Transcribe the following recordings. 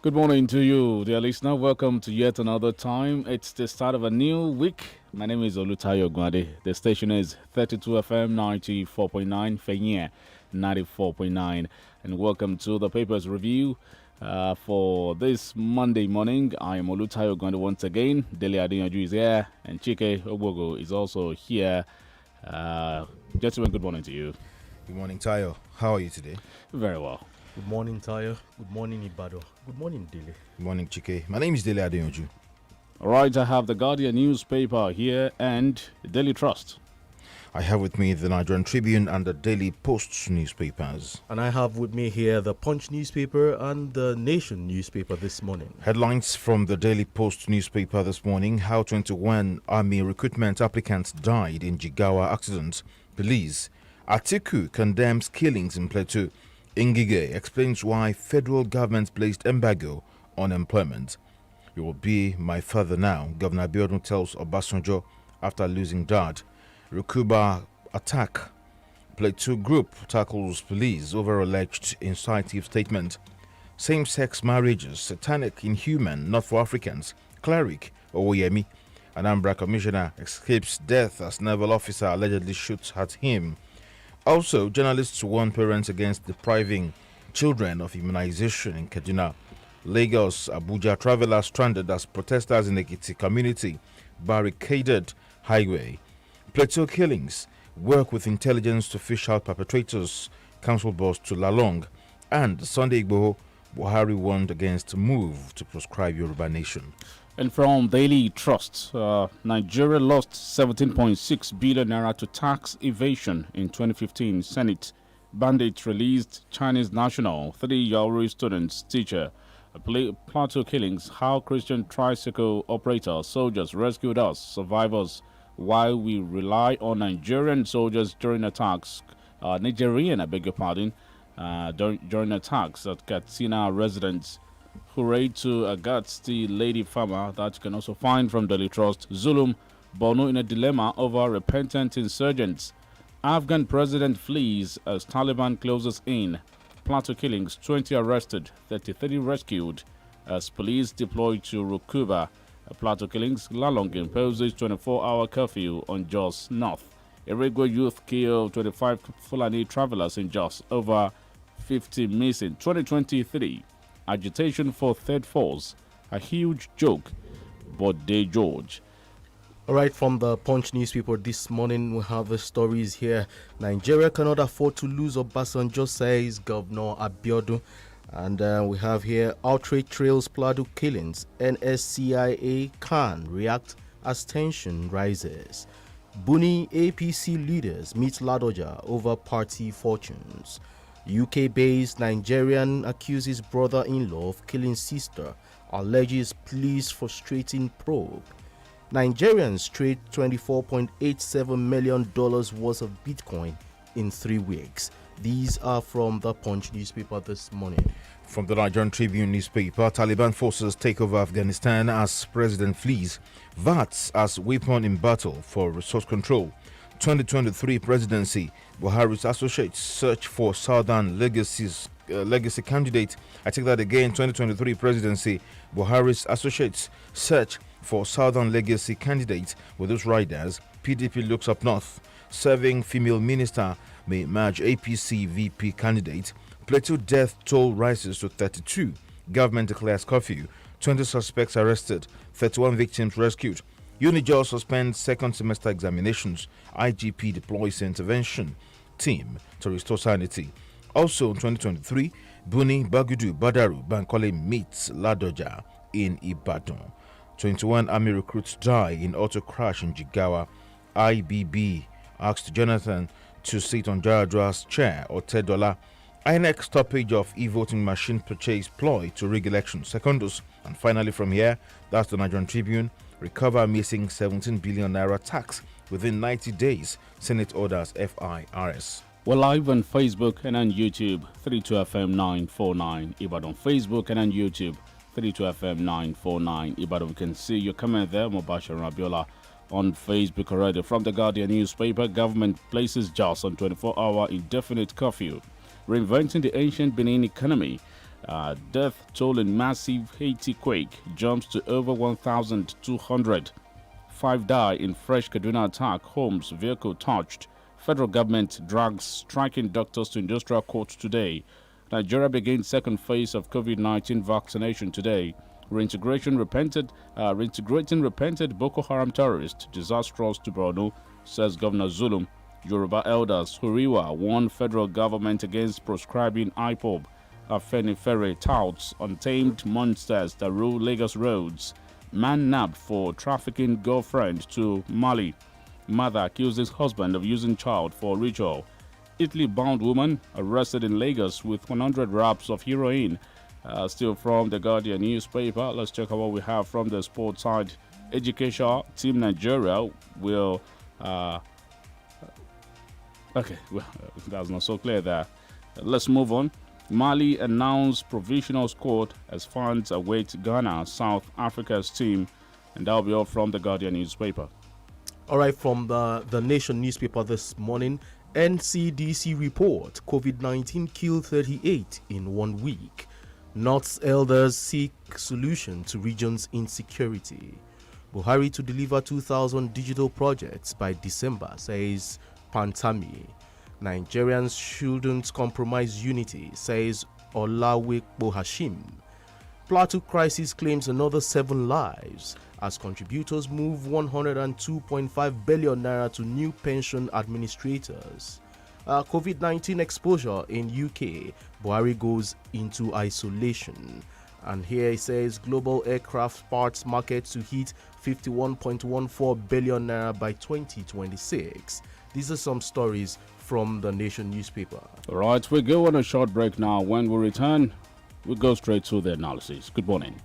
Good morning to you, dear listener. Welcome to yet another time. It's the start of a new week. My name is OLUTAYO, OGUNADE. The station is 32 FM 94.9, Fenye 94.9. And welcome to the Papers Review for this Monday morning. I am OLUTAYO, OGUNADE once again. DELE ADEYANJU is here, and Chike Ogbogo is also here. Gentlemen, good morning to you. Good morning, Tayo. How are you today? Very well. Good morning, Tayo. Good morning, Ibado. Good morning, Dele. Good morning, Chike. My name is Dele Adeyanju. All right, I have the Guardian newspaper here and the Daily Trust. I have with me the Nigerian Tribune and the Daily Post newspapers. And I have with me here the Punch newspaper and the Nation newspaper this morning. Headlines from the Daily Post newspaper this morning: How 21 Army recruitment applicants died in Jigawa accident. Police. Atiku condemns killings in Plateau. Ngige explains why federal government placed embargo on employment. You will be my father now, Governor Abiodun tells Obasanjo after losing dad. Rukuba attack. Plateau group tackles police over alleged incitive statement. Same-sex marriages, satanic, inhuman, not for Africans. Cleric Owoyemi. Anambra commissioner escapes death as naval officer allegedly shoots at him. Also, journalists warn parents against depriving children of immunization in Kaduna. Lagos, Abuja travelers stranded as protesters in Ekiti community barricaded highway. Plateau killings, work with intelligence to fish out perpetrators, council boss to Lalong. And Sunday Igboho, Buhari warned against move to proscribe Yoruba nation. And from Daily Trust, Nigeria lost 17.6 billion naira to tax evasion in 2015. Senate bandits released Chinese national, 3 Yauri students, teacher. Plateau killings, how Christian tricycle operators, soldiers rescued us, survivors, while we rely on Nigerian soldiers during attacks. Nigerian, I beg your pardon, during attacks at Katsina residents. Hooray to Agats, the lady farmer, that you can also find from Daily Trust. Zulum, Borno in a dilemma over repentant insurgents. Afghan president flees as Taliban closes in. Plateau killings, 20 arrested, 33 rescued as police deployed to Rukuba. Plateau killings, Lalong imposes 24-hour curfew on Jos North. Irregular youth kill 25 Fulani travelers in Jos, over 50 missing. 2023. Agitation for third force, a huge joke, but De George. All right, from the Punch newspaper this morning, we have the stories here. Nigeria cannot afford to lose Obasanjo, says Governor Abiodun. And we have here outrage trails Plateau killings. NSCIA can react as tension rises. Buni APC leaders meet Ladoja over party fortunes. UK-based Nigerian accuses brother-in-law of killing sister, alleges police frustrating probe. Nigerians trade $24.87 million worth of Bitcoin in 3 weeks. These are from the Punch newspaper this morning. From the Nigerian Tribune newspaper, Taliban forces take over Afghanistan as president flees. VATS as weapon in battle for resource control. 2023 presidency, Buhari's associates search for Southern legacy candidate. I take that again. 2023 presidency, Buhari's associates search for Southern legacy candidate. With those riders, PDP looks up north. Serving female minister may merge APC VP candidate. Plateau death toll rises to 32. Government declares curfew. 20 suspects arrested. 31 victims rescued. Unijal suspends second semester examinations. IGP deploys intervention team to restore sanity. Also in 2023, Buni, Bagudu, Badaru, Bankole meets Ladoja in Ibadan. 21 army recruits die in auto crash in Jigawa. IBB asked Jonathan to sit on Jaradra's chair or $10. INEC stoppage of e-voting machine purchase ploy to rig election. Secondos. And finally from here, that's the Nigerian Tribune. Recover missing 17 billion naira tax within 90 days. Senate orders FIRS. We're live on Facebook and on YouTube, 32FM 949. Ibadan Facebook and on YouTube, 32FM 949. Ibadan, we can see your comment there, Mobasha Rabiola. On Facebook already. From the Guardian newspaper, government places JAS on 24-hour indefinite curfew. Reinventing the ancient Benin economy. Death toll in massive Haiti quake jumps to over 1,200. 5 die in fresh Kaduna attack. Homes, vehicle touched. Federal government drags striking doctors to industrial court today. Nigeria begins second phase of COVID-19 vaccination today. Reintegrating repented Boko Haram terrorists. Disastrous to Borno, says Governor Zulum. Yoruba elders Huriwa warn federal government against proscribing IPOB. Afenifere touts untamed monsters that rule Lagos roads. Man nabbed for trafficking girlfriend to Mali. Mother accuses husband of using child for ritual. Italy-bound woman arrested in Lagos with 100 wraps of heroin. Still from the Guardian newspaper, let's check out what we have from the sports side. Education Team Nigeria will... okay, well, that's not so clear there. Let's move on. Mali announced provisional squad as fans await Ghana, South Africa's team. And that'll be all from the Guardian newspaper. All right, from the Nation newspaper this morning, NCDC report, COVID-19 killed 38 in 1 week. North's elders seek solution to region's insecurity. Buhari to deliver 2,000 digital projects by December, says Pantami. Nigerians shouldn't compromise unity, says Olawekbo Hashim. Plateau crisis claims another 7 lives as contributors move 102.5 billion naira to new pension administrators. COVID-19 exposure in UK. Buhari goes into isolation. And here it says global aircraft parts market to hit 51.14 billion naira by 2026. These are some stories from the Nation newspaper. All right, we go on a short break now. When we return, we go straight to the analysis. Good morning.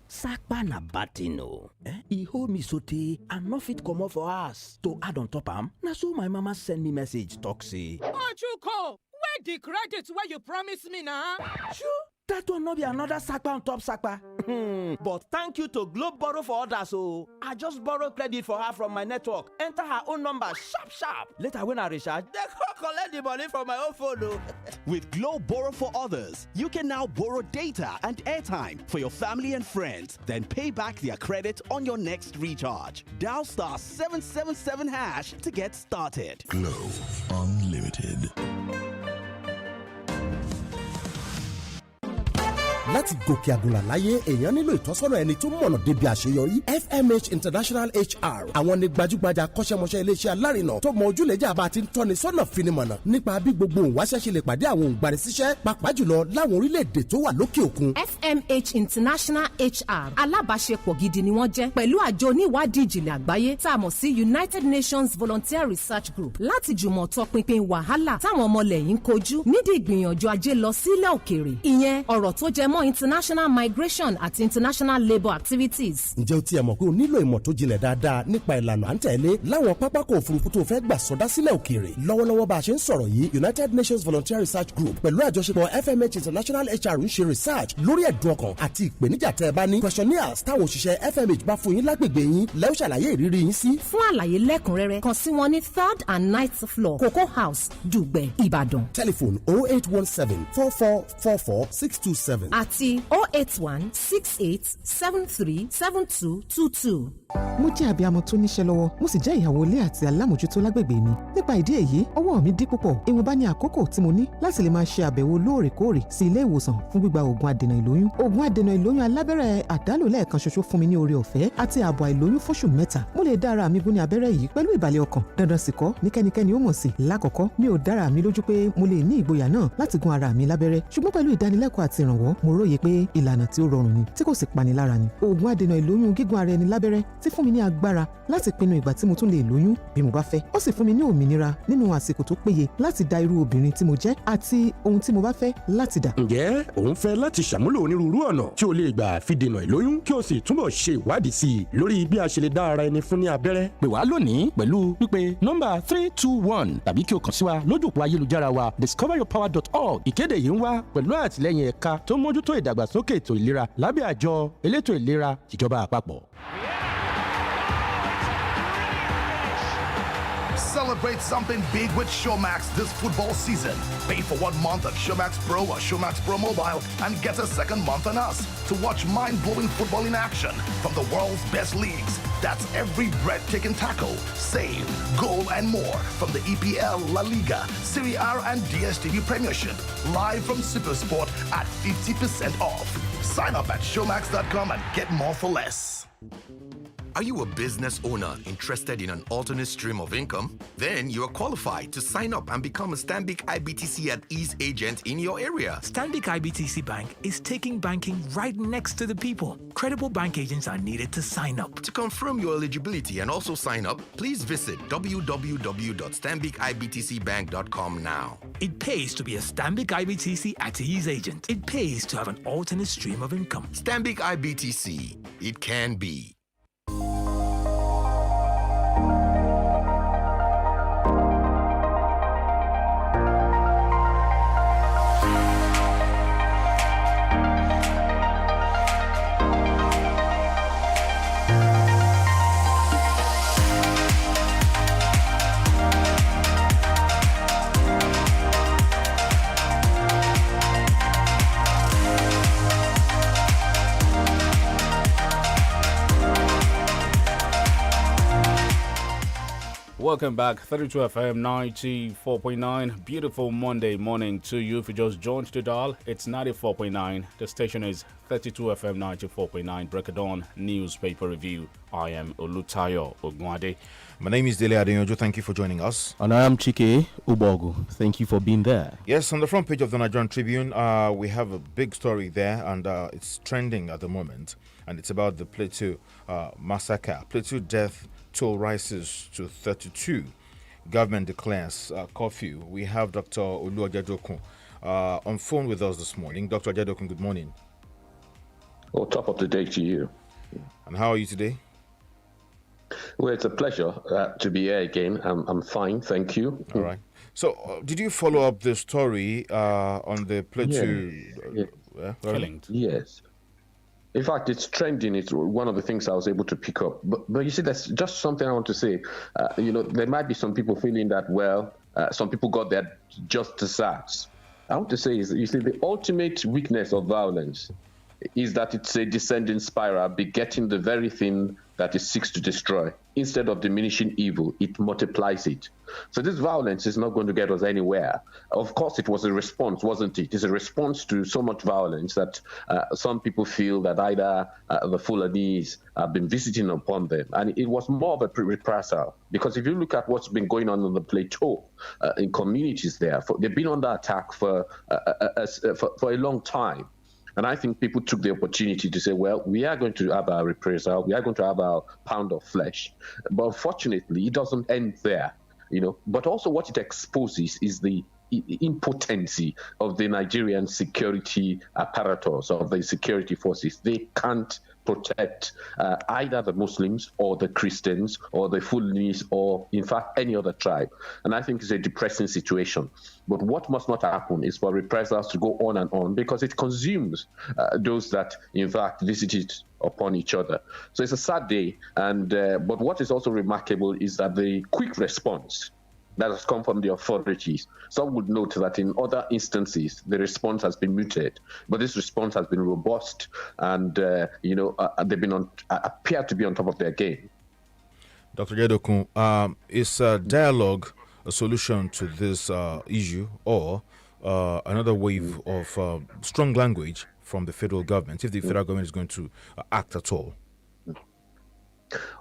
Sakpa na batino. He hold me sotey and no fit comot for us. To add on top am, na so my mama send me message talk say. Ojuko, where the credit where you promise me now? Sure, that one no be another sakpa on top sakpa. But thank you to Globe Borrow for others. So I just borrow credit for her from my network. Enter her own number sharp. Later when I recharge, they collect the money from my own phone. With Globe Borrow for Others, you can now borrow data and airtime for your family and friends, then pay back their credit on your next recharge. Dial star 777 hash to get started. Glow Unlimited. láti gòkè àgùnlà láyé èèyàn nílò ìtọ́sọ́nà ẹni tó mọ̀nà débi àṣeyọrí. FMH International HR àwọn ni gbajúgbajà akọ́ṣẹ́mọṣẹ́ iléeṣẹ́ alárinà tó mọ ojúlẹ̀jà bá ti ń tọ́ni sọ́nà finimọ̀nà nípa bí gbogbo òǹwáṣẹ́ ṣe lè pàdé àwọn òǹgbanisíṣẹ́ pàápàá jùlọ láwọn orílẹ̀-èdè tó wà lókè òkun. FMH International HR alábàáṣepọ̀ gidi ni wọ́n jẹ́ pẹ̀lú àjọ oníwádìí ìjìnlẹ̀ àgbáyé tá a mọ̀ sí United Nations Volunteer Research Group láti jùmọ̀ tọpinpin wàhálà táwọn ọmọlẹ̀ yìí ń kojú nídìí ìgbìyànjú ajé lọ sílẹ̀ òkèèrè. ìyẹn ọ̀rọ̀ tó jẹ mọ́ international migration àti international labour activities. ǹjẹ́ o tiẹ̀ mọ̀ pé o nílò ìmọ̀ tó jinlẹ̀ dáadáa nípa ìlànà à ń tẹ̀lé láwọn pápákọ̀ òfurufú tó fẹ́ gbà sọdá sílẹ̀ òkèèrè. lọ́wọ́lọ́wọ́ bá a ṣe ń sọ̀rọ̀ yìí United Nations Volunteer Research Group pẹ̀lú àjọṣepọ̀ FMH International HR ń ṣe research lórí ẹ̀dùn ọkàn àti ìpèníjà tẹ́ ẹ bá ní. questionnaires táwọn òṣìṣẹ́ FMH bá fún yín lágbègbè yín lẹ́yìn ṣàlàyé ìrírí yín sí. fún àlàyé lẹ́kùnrẹ́rẹ́ kàn sí wọn ní 3rd and 9th floor Cocoa House Dùgbẹ̀ Ìbàdàn. telephone 0817 4444 627 àti 08168737222. mo jẹ́ abiyamọ tó níṣẹ́ lọ́wọ́ mo sì jẹ́ ìyàwó ilé àti alámòjútó lágbègbè mi. nípa ìdí èyí ọwọ́ mi dí púpọ̀ ìwọ̀nba ní àkókò tí mo ní láti lè máa ṣe àbẹ̀wò lóòrèkóòrè sí ilé ìwòsàn fún gbígba oògùn adènà ìlóyún. oògùn adènà ìlóyún alábẹ́rẹ́ àdálò lẹ́ẹ̀kan ṣoṣo fún mi ní oore ọ̀fẹ́ àti ààbò àìlóyún fóṣù 3. mo lè dára mi gún ní abẹ́rẹ́ yìí pẹ̀lú ìbàlẹ̀ ọkàn. dandan sì kọ́ ní kẹ́nikẹ́ni ó mọ̀ sí. lákọ̀ọ́kọ́ mi ò dára mi lójú pé mo lè ní ìgboyà náà láti gún ara mi lábẹ́rẹ́ ṣùgbọ́n pẹ̀lú ìdánilẹ́kọ̀ọ́ àti ìrànwọ́ mo róye pé ìlànà tí ó rọrùn ni tí kò sì pani lára ni. oògùn adènà ìlóyún gígún ara ẹni lábẹ́rẹ́ ti fún mi ní agbára láti pinnu ìgbà tí mo tún lè lóyún bí mo bá fẹ́. ó sì fún mi ní òmìnira nínú àsìkò tó péye láti dá irú obìnrin tí mo jẹ́ àti ohun tí mo bá fẹ́ láti dà. ǹjẹ́ òun fẹ́ láti ṣàmúlò onírúurú ọ̀nà tí o lè gbà fi dènà ìlóyún kí o sì túbọ̀ ṣe ìwádìí sí i lórí bí a ṣe lè dá ara ẹni fún ní abẹ́rẹ́? pè wá lónìí pẹ̀lú pípe nọ́mbà 321 tàbí kí o kàn sí wa lójú òpó ayélujára wa discoveryourpower.org. ìkéde yìí ń wá pẹ̀lú àtìlẹ́yìn ẹ̀ka tó mójútó ìdàgbàsókè ètò ìlera lábẹ́ àjọ elétò ìlera ìjọba àpapọ̀. Celebrate something big with Showmax this football season. Pay for 1 month at Showmax Pro or Showmax Pro Mobile and get a second month on us to watch mind-blowing football in action from the world's best leagues. That's every breathtaking tackle, save, goal, and more from the EPL, La Liga, Serie A, and DStv Premiership. Live from Supersport at 50% off. Sign up at showmax.com and get more for less. Are you a business owner interested in an alternate stream of income? Then you are qualified to sign up and become a Stanbic IBTC at Ease agent in your area. Stanbic IBTC Bank is taking banking right next to the people. Credible bank agents are needed to sign up. To confirm your eligibility and also sign up, please visit www.stanbicibtcbank.com now. It pays to be a Stanbic IBTC at Ease agent. It pays to have an alternate stream of income. Stanbic IBTC. It can be. Welcome back, 32 FM 94.9. Beautiful Monday morning to you. If you just joined the dial, it's 94.9. The station is 32 FM 94.9. Break it on newspaper review. I am OLUTAYO OGUNADE. My name is DELE ADEYANJU. Thank you for joining us. And I am Chike Ubogu. Thank you for being there. Yes, on the front page of the Nigerian Tribune, we have a big story there, and it's trending at the moment. And it's about the Plateau massacre. Plateau death toll rises to 32. Government declares curfew. We have Dr. OLUTAYO on phone with us this morning. Dr. Ajadokun, good morning. Well, top of the day to you. And how are you today? Well, it's a pleasure to be here again. I'm fine, thank you. All right. So, did you follow up the story on the Plateau killing? Yes. In fact, it's trending. It's one of the things I was able to pick up. But you see, there's just something I want to say. There might be some people feeling that, some people got their just desserts. I want to say is, you see, the ultimate weakness of violence is that it's a descending spiral, begetting the very thing that it seeks to destroy. Instead of diminishing evil, it multiplies it. So this violence is not going to get us anywhere. Of course, it was a response, wasn't it? It's a response to so much violence that some people feel that either the Fulanese have been visiting upon them. And it was more of a reprisal. Because if you look at what's been going on the plateau in communities there, they've been under attack for a long time. And I think people took the opportunity to say, well, we are going to have our reprisal, we are going to have our pound of flesh. But unfortunately, it doesn't end there, But also what it exposes is the impotency of the Nigerian security apparatus, of the security forces. They can't protect either the Muslims or the Christians or the Fulanese or, in fact, any other tribe. And I think it's a depressing situation. But what must not happen is for reprisals to go on and on, because it consumes those that, in fact, visited upon each other. So it's a sad day. And but what is also remarkable is that the quick response that has come from the authorities. Some would note that in other instances, the response has been muted, but this response has been robust, and they've been appear to be on top of their game. Dr. Ajadokun, is dialogue a solution to this issue, or another wave of strong language from the federal government, if the federal government is going to act at all?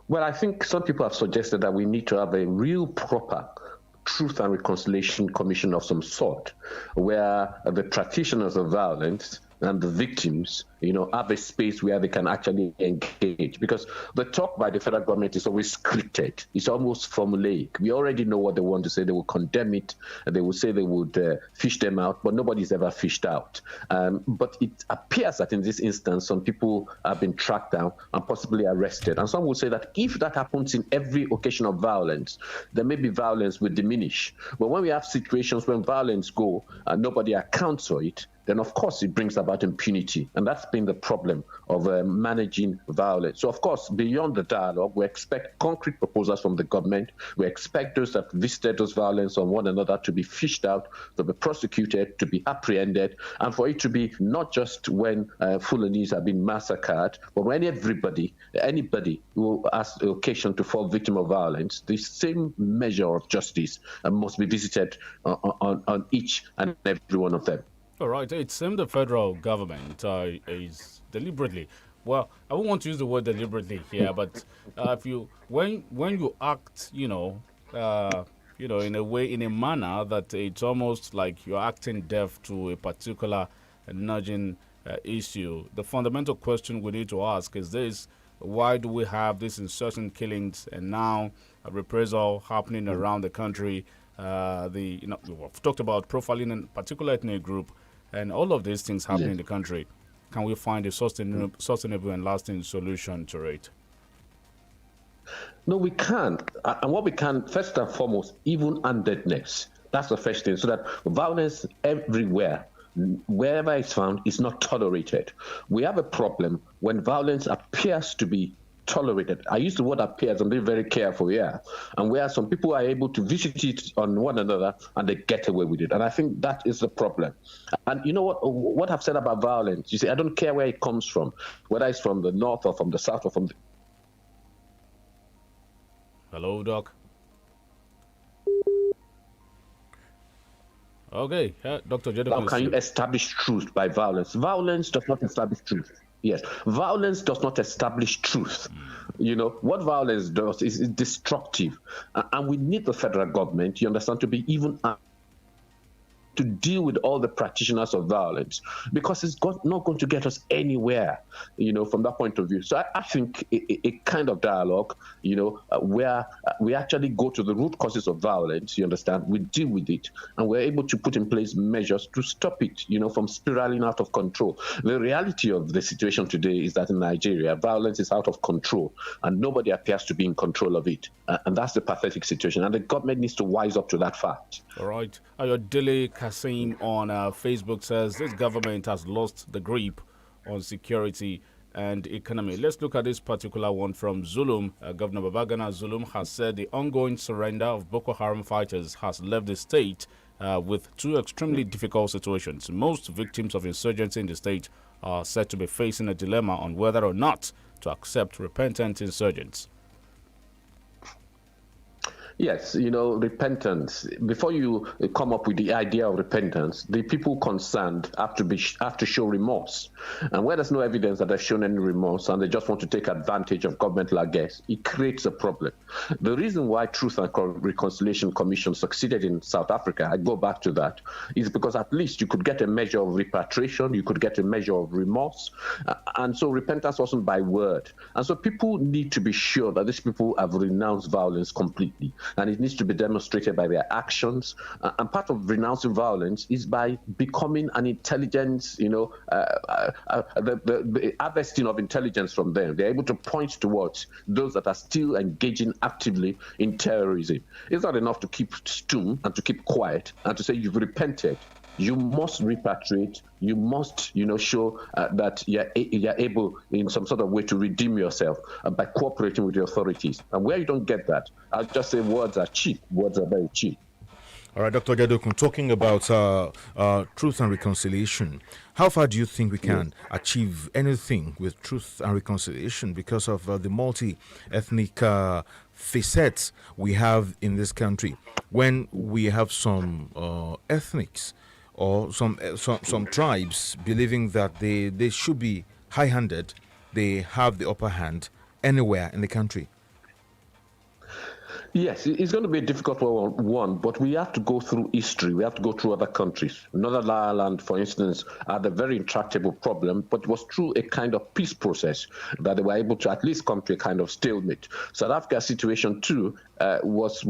Well, I think some people have suggested that we need to have a real proper Truth and Reconciliation Commission of some sort, where the practitioners of violence and the victims, have a space where they can actually engage. Because the talk by the federal government is always scripted. It's almost formulaic. We already know what they want to say. They will condemn it. And they will say they would fish them out, but nobody's ever fished out. But it appears that in this instance, some people have been tracked down and possibly arrested. And some will say that if that happens in every occasion of violence, then maybe violence will diminish. But when we have situations when violence go and nobody accounts for it, then of course it brings about impunity. And that's been the problem of managing violence. So of course, beyond the dialogue, we expect concrete proposals from the government. We expect those that visited those violence on one another to be fished out, to be prosecuted, to be apprehended, and for it to be not just when Fulanese have been massacred, but when anybody who has the occasion to fall victim of violence, the same measure of justice must be visited on each and every one of them. All right. It seems the federal government is deliberately, well, I won't want to use the word deliberately here, but if you when you act, in a way, in a manner that it's almost like you're acting deaf to a particular nudging issue. The fundamental question we need to ask is this: why do we have these incessant killings and now a reprisal happening around the country? We've talked about profiling in a particular ethnic group, and all of these things happening in the country. Can we find a sustainable and lasting solution to it? No, we can't. And what we can, first and foremost, even-handedness. That's the first thing. So that violence everywhere, wherever it's found, is not tolerated. We have a problem when violence appears to be tolerated. I use the word appears, I'm being very careful here. And where some people are able to visit it on one another and they get away with it. And I think that is the problem. And you know what I've said about violence? You see, I don't care where it comes from, whether it's from the north or from the south or from the... Hello, Doc. Okay, Dr. Jedo. How can you establish truth by violence? Violence does not establish truth. Yes, violence does not establish truth. What violence does is destructive. And we need the federal government, you understand, to be even to deal with all the practitioners of violence, because it's not going to get us anywhere, from that point of view. So I think a kind of dialogue, where we actually go to the root causes of violence, you understand, we deal with it, and we're able to put in place measures to stop it, from spiraling out of control. The reality of the situation today is that in Nigeria, violence is out of control, and nobody appears to be in control of it. And that's the pathetic situation, and the government needs to wise up to that fact. All right. DELE Kasim on Facebook says this government has lost the grip on security and economy. Let's look at this particular one from Zulum. Governor Babagana Zulum has said the ongoing surrender of Boko Haram fighters has left the state with two extremely difficult situations. Most victims of insurgency in the state are said to be facing a dilemma on whether or not to accept repentant insurgents. Yes, repentance. Before you come up with the idea of repentance, the people concerned have to show remorse. And where there's no evidence that they've shown any remorse and they just want to take advantage of government largesse, it creates a problem. The reason why Truth and Reconciliation Commission succeeded in South Africa, I go back to that, is because at least you could get a measure of repatriation, you could get a measure of remorse. And so repentance wasn't by word. And so people need to be sure that these people have renounced violence completely. And it needs to be demonstrated by their actions. And part of renouncing violence is by becoming an intelligence, the harvesting of intelligence from them. They're able to point towards those that are still engaging actively in terrorism. It's not enough to keep stum and to keep quiet and to say you've repented. You must repatriate. You must, show that you're able in some sort of way to redeem yourself by cooperating with the authorities. And where you don't get that, I'll just say words are cheap. Words are very cheap. All right, Dr. Jadokun, talking about truth and reconciliation, how far do you think we can achieve anything with truth and reconciliation because of the multi-ethnic facets we have in this country? When we have some ethnics or some tribes believing that they should be high-handed, they have the upper hand anywhere in the country. Yes, it's going to be a difficult one, but we have to go through history. We have to go through other countries. Northern Ireland, for instance, had a very intractable problem, but it was through a kind of peace process that they were able to at least come to a kind of stalemate. South Africa's situation too was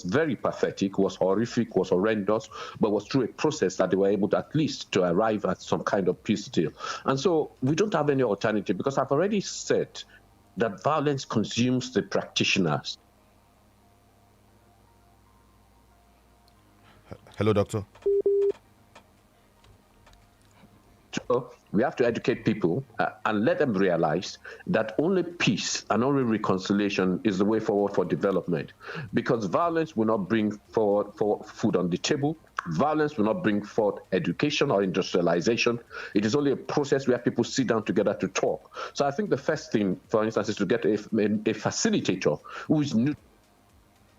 very pathetic, was horrific, was horrendous, but was through a process that they were able to at least to arrive at some kind of peace deal. And so we don't have any alternative, because I've already said that violence consumes the practitioners. Hello, doctor. we have to educate people and let them realize that only peace and only reconciliation is the way forward for development. Because violence will not bring forward for food on the table. Violence will not bring forth education or industrialization. It is only a process where people sit down together to talk. So I think the first thing, for instance, is to get a facilitator who is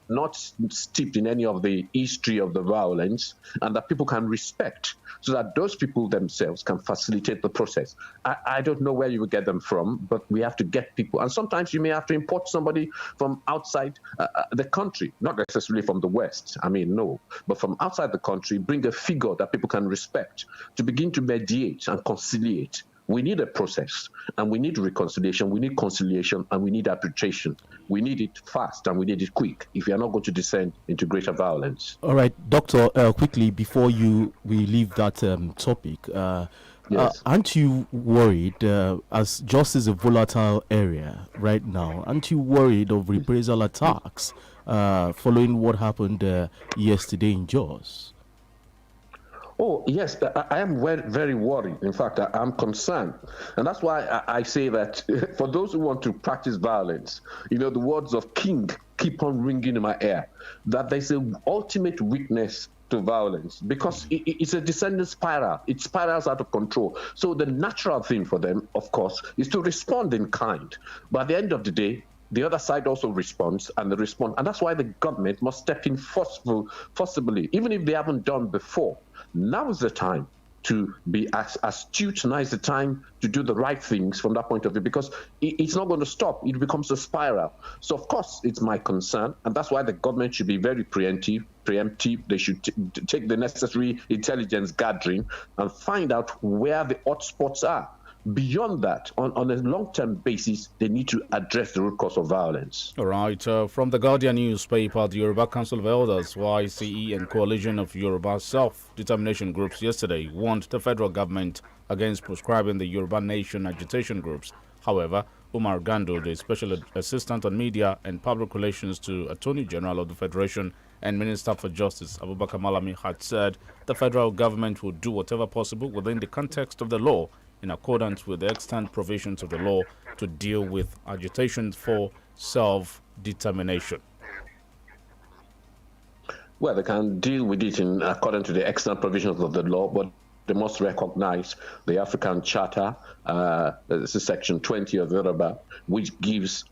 not steeped in any of the history of the violence, and that people can respect, so that those people themselves can facilitate the process. I don't know where you will get them from, but we have to get people. And sometimes you may have to import somebody from outside the country, not necessarily from the West. I mean, no, but from outside the country, bring a figure that people can respect to begin to mediate and conciliate. We need a process, and we need reconciliation, we need conciliation, and we need arbitration. We need it fast, and we need it quick if we are not going to descend into greater violence. All right, Doctor, quickly, before we leave that topic, yes. Aren't you worried, as justice is a volatile area right now, aren't you worried of reprisal attacks following what happened yesterday in Jos? Oh, yes, I am very worried. In fact, I'm concerned. And that's why I say that for those who want to practice violence, the words of King keep on ringing in my ear, that there's an ultimate weakness to violence because it's a descending spiral. It spirals out of control. So the natural thing for them, of course, is to respond in kind. But at the end of the day, the other side also responds, and they respond. And that's why the government must step in forcibly, even if they haven't done before. Now is the time to be as astute. Now is the time to do the right things from that point of view, because it's not going to stop. It becomes a spiral. So, of course, it's my concern, and that's why the government should be very preemptive. They should take the necessary intelligence gathering and find out where the hotspots are. Beyond that, on a long-term basis, they need to address the root cause of violence. All right. From the Guardian newspaper, the Yoruba Council of Elders, YCE, and Coalition of Yoruba Self-Determination Groups yesterday warned the federal government against proscribing the Yoruba Nation agitation groups. However, Umar Gando, the Special Assistant on Media and Public Relations to Attorney General of the Federation and Minister for Justice, Abubakar Malami, had said the federal government will do whatever possible within the context of the law in accordance with the extant provisions of the law to deal with agitation for self-determination. Well, they can deal with it in according to the extant provisions of the law, but they must recognize the African Charter, this is Section 20 of Yoruba, which gives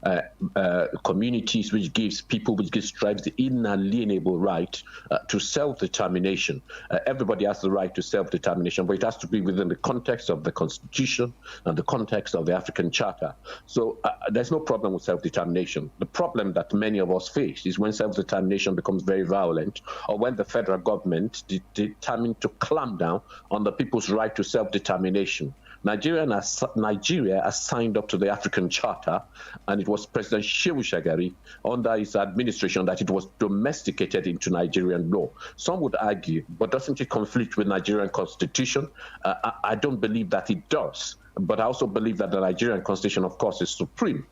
communities, which gives people, which gives tribes the inalienable right to self-determination. Everybody has the right to self-determination, but it has to be within the context of the Constitution and the context of the African Charter. So there's no problem with self-determination. The problem that many of us face is when self-determination becomes very violent, or when the federal government is determined to clamp down on the people's right to self-determination. Nigeria has signed up to the African Charter, and it was President Shehu Shagari under his administration that it was domesticated into Nigerian law. Some would argue, but doesn't it conflict with Nigerian constitution? I don't believe that it does. But I also believe that the Nigerian constitution, of course, is supreme.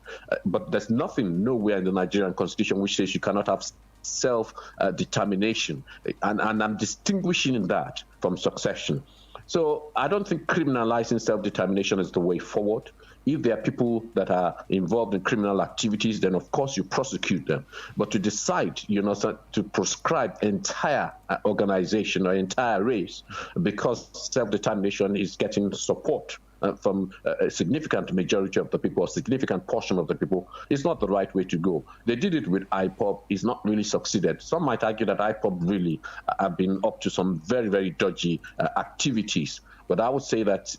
But there's nothing nowhere in the Nigerian constitution which says you cannot have self-determination. And I'm distinguishing that from succession. So I don't think criminalizing self-determination is the way forward. If there are people that are involved in criminal activities, then of course you prosecute them. But to decide, to proscribe entire organization or entire race because self-determination is getting support from a significant majority of the people, a significant portion of the people, is not the right way to go. They did it with IPOB, it's not really succeeded. Some might argue that IPOB really have been up to some very, very dodgy activities. But I would say that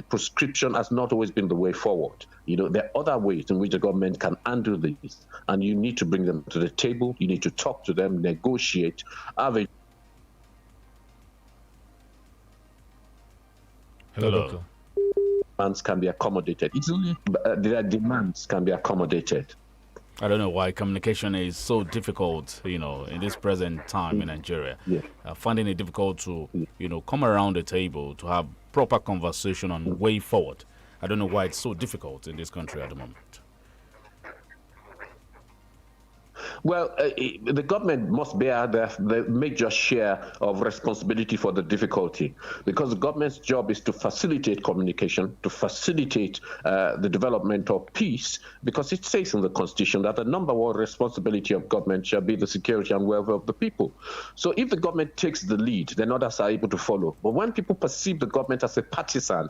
prescription has not always been the way forward. There are other ways in which the government can handle this, and you need to bring them to the table, you need to talk to them, negotiate, have a... Hello, Doctor. Demands can be accommodated. It's only their demands can be accommodated. I don't know why communication is so difficult, in this present time in Nigeria. Yeah. Finding it difficult to, come around the table to have proper conversation on way forward. I don't know why it's so difficult in this country at the moment. Well, the government must bear the major share of responsibility for the difficulty, because the government's job is to facilitate communication, to facilitate the development of peace, because it says in the Constitution that the number one responsibility of government shall be the security and welfare of the people. So if the government takes the lead, then others are able to follow. But when people perceive the government as a partisan,